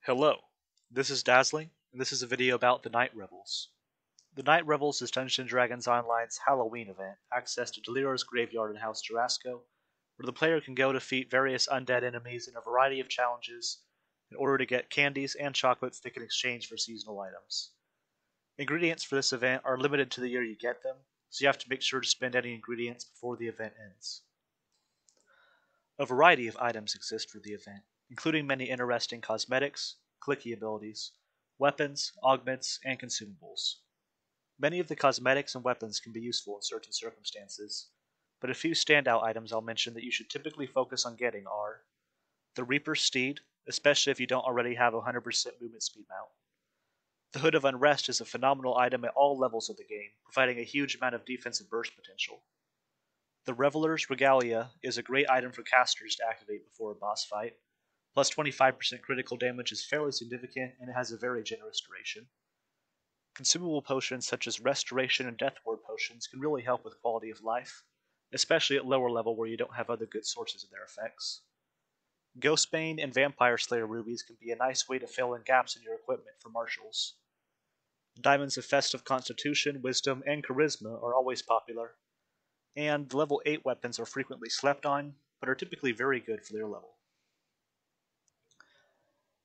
Hello, this is Dazling, and this is a video about the Night Revels. The Night Revels is Dungeons & Dragons Online's Halloween event, access to Delira's graveyard in House Jarasco, where the player can go defeat various undead enemies in a variety of challenges in order to get candies and chocolates they can exchange for seasonal items. Ingredients for this event are limited to the year you get them, so you have to make sure to spend any ingredients before the event ends. A variety of items exist for the event, including many interesting cosmetics, clicky abilities, weapons, augments, and consumables. Many of the cosmetics and weapons can be useful in certain circumstances, but a few standout items I'll mention that you should typically focus on getting are the Reaper's Steed, especially if you don't already have a 100% movement speed mount. The Hood of Unrest is a phenomenal item at all levels of the game, providing a huge amount of defensive burst potential. The Reveler's Regalia is a great item for casters to activate before a boss fight. Plus 25% critical damage is fairly significant, and it has a very generous duration. Consumable potions such as Restoration and Death Ward potions can really help with quality of life, especially at lower level where you don't have other good sources of their effects. Ghostbane and Vampire Slayer rubies can be a nice way to fill in gaps in your equipment for martials. Diamonds of Festive Constitution, Wisdom, and Charisma are always popular, and level 8 weapons are frequently slept on, but are typically very good for their level.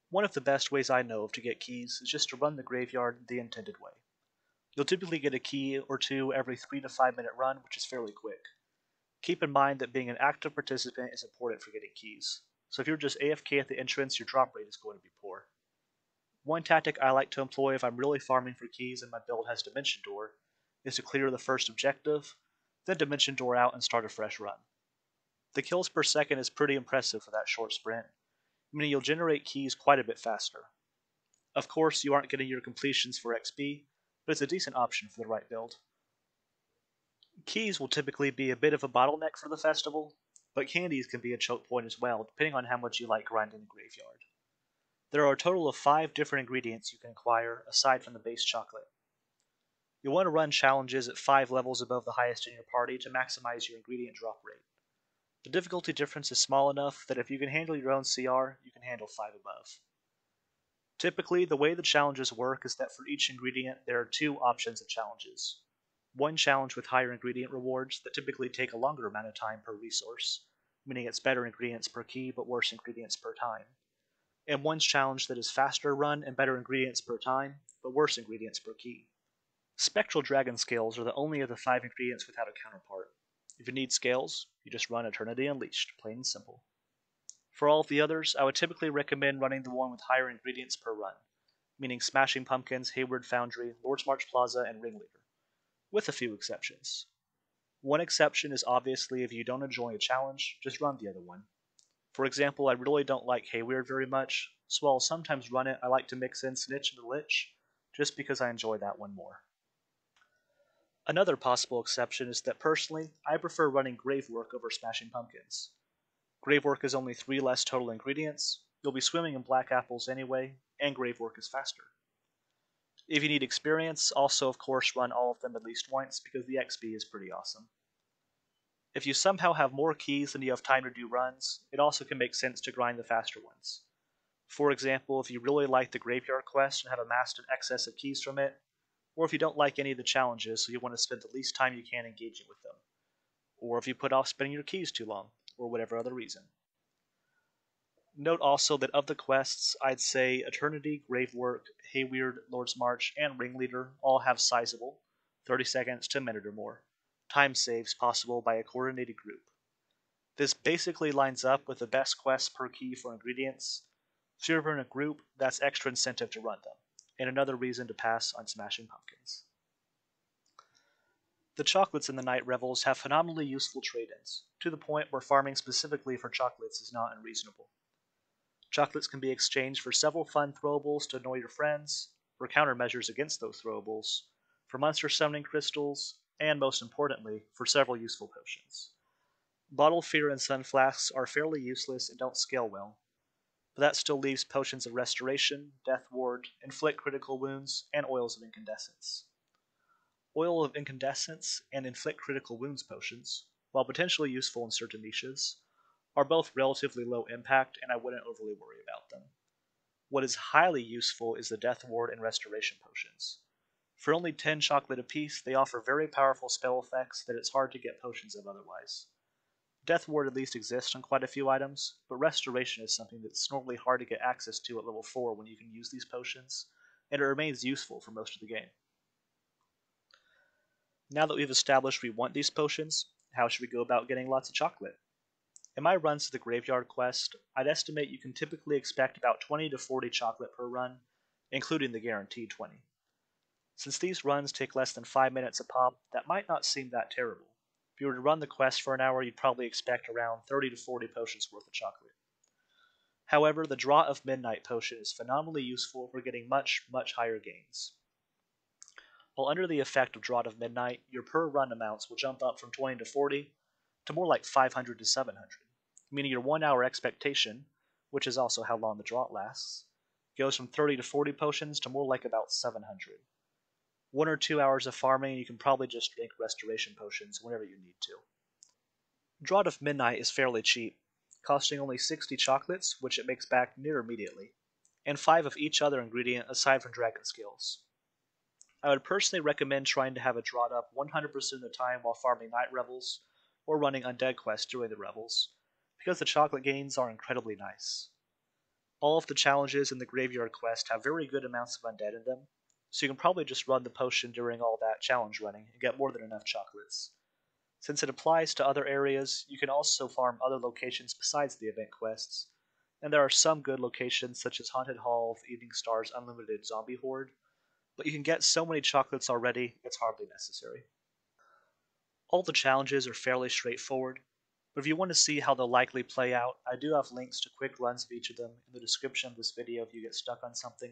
One of the best ways I know of to get keys is just to run the graveyard the intended way. You'll typically get a key or two every 3 to 5 minute run, which is fairly quick. Keep in mind that being an active participant is important for getting keys, so if you're just AFK at the entrance, your drop rate is going to be poor. One tactic I like to employ if I'm really farming for keys and my build has Dimension Door is to clear the first objective, then Dimension Door out and start a fresh run. The kills per second is pretty impressive for that short sprint, meaning you'll generate keys quite a bit faster. Of course, you aren't getting your completions for XP, but it's a decent option for the right build. Keys will typically be a bit of a bottleneck for the festival, but candies can be a choke point as well, depending on how much you like grinding the graveyard. There are a total of 5 different ingredients you can acquire aside from the base chocolate. You'll want to run challenges at 5 levels above the highest in your party to maximize your ingredient drop rate. The difficulty difference is small enough that if you can handle your own CR, you can handle 5 above. Typically, the way the challenges work is that for each ingredient, there are 2 options of challenges. One challenge with higher ingredient rewards that typically take a longer amount of time per resource, meaning it's better ingredients per key but worse ingredients per time. And one challenge that is faster run and better ingredients per time, but worse ingredients per key. Spectral Dragon Scales are the only of the 5 ingredients without a counterpart. If you need scales, you just run Eternity Unleashed, plain and simple. For all of the others, I would typically recommend running the one with higher ingredients per run, meaning Smashing Pumpkins, Hayward Foundry, Lord's March Plaza, and Ringleader, with a few exceptions. One exception is obviously if you don't enjoy a challenge, just run the other one. For example, I really don't like Hayward very much, so while I'll sometimes run it, I like to mix in Snitch and the Lich, just because I enjoy that one more. Another possible exception is that personally, I prefer running Gravework over Smashing Pumpkins. Gravework is only 3 less total ingredients, you'll be swimming in black apples anyway, and Gravework is faster. If you need experience, also of course run all of them at least once because the XP is pretty awesome. If you somehow have more keys than you have time to do runs, it also can make sense to grind the faster ones. For example, if you really like the Graveyard quest and have amassed an excess of keys from it, or if you don't like any of the challenges so you want to spend the least time you can engaging with them, or if you put off spending your keys too long, or whatever other reason. Note also that of the quests, I'd say Eternity, Gravework, Hayward, Lord's March, and Ringleader all have sizable, 30 seconds to a minute or more, time saves possible by a coordinated group. This basically lines up with the best quests per key for ingredients, so if you're in a group, that's extra incentive to run them, and another reason to pass on Smashing Pumpkins. The chocolates in the Night Revels have phenomenally useful trade-ins, to the point where farming specifically for chocolates is not unreasonable. Chocolates can be exchanged for several fun throwables to annoy your friends, for countermeasures against those throwables, for monster summoning crystals, and most importantly, for several useful potions. Bottle Fear and Sun Flasks are fairly useless and don't scale well, but that still leaves potions of Restoration, Death Ward, Inflict Critical Wounds, and Oils of Incandescence. Oil of Incandescence and Inflict Critical Wounds potions, while potentially useful in certain niches, are both relatively low impact and I wouldn't overly worry about them. What is highly useful is the Death Ward and Restoration Potions. For only 10 chocolate apiece, they offer very powerful spell effects that it's hard to get potions of otherwise. Death Ward at least exists on quite a few items, but Restoration is something that's normally hard to get access to at level 4 when you can use these potions, and it remains useful for most of the game. Now that we've established we want these potions, how should we go about getting lots of chocolate? In my runs to the Graveyard quest, I'd estimate you can typically expect about 20 to 40 chocolate per run, including the guaranteed 20. Since these runs take less than 5 minutes a pop, that might not seem that terrible. If you were to run the quest for an hour, you'd probably expect around 30 to 40 potions worth of chocolate. However, the Draught of Midnight potion is phenomenally useful for getting much, much higher gains. While under the effect of Draught of Midnight, your per run amounts will jump up from 20 to 40 to more like 500 to 700, meaning your 1 hour expectation, which is also how long the Draught lasts, goes from 30 to 40 potions to more like about 700. 1 or 2 hours of farming, you can probably just drink restoration potions whenever you need to. Draught of Midnight is fairly cheap, costing only 60 chocolates, which it makes back near immediately, and 5 of each other ingredient aside from dragon skills. I would personally recommend trying to have a Draught up 100% of the time while farming Night Revels, or running undead quests during the Revels, because the chocolate gains are incredibly nice. All of the challenges in the Graveyard quest have very good amounts of undead in them, so you can probably just run the potion during all that challenge running and get more than enough chocolates. Since it applies to other areas, you can also farm other locations besides the event quests, and there are some good locations such as Haunted Hall of Evening Star's Unlimited Zombie Horde, but you can get so many chocolates already, it's hardly necessary. All the challenges are fairly straightforward, but if you want to see how they'll likely play out, I do have links to quick runs of each of them in the description of this video if you get stuck on something,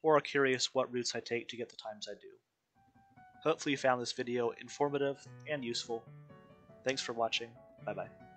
or are curious what routes I take to get the times I do. Hopefully you found this video informative and useful. Thanks for watching. Bye bye.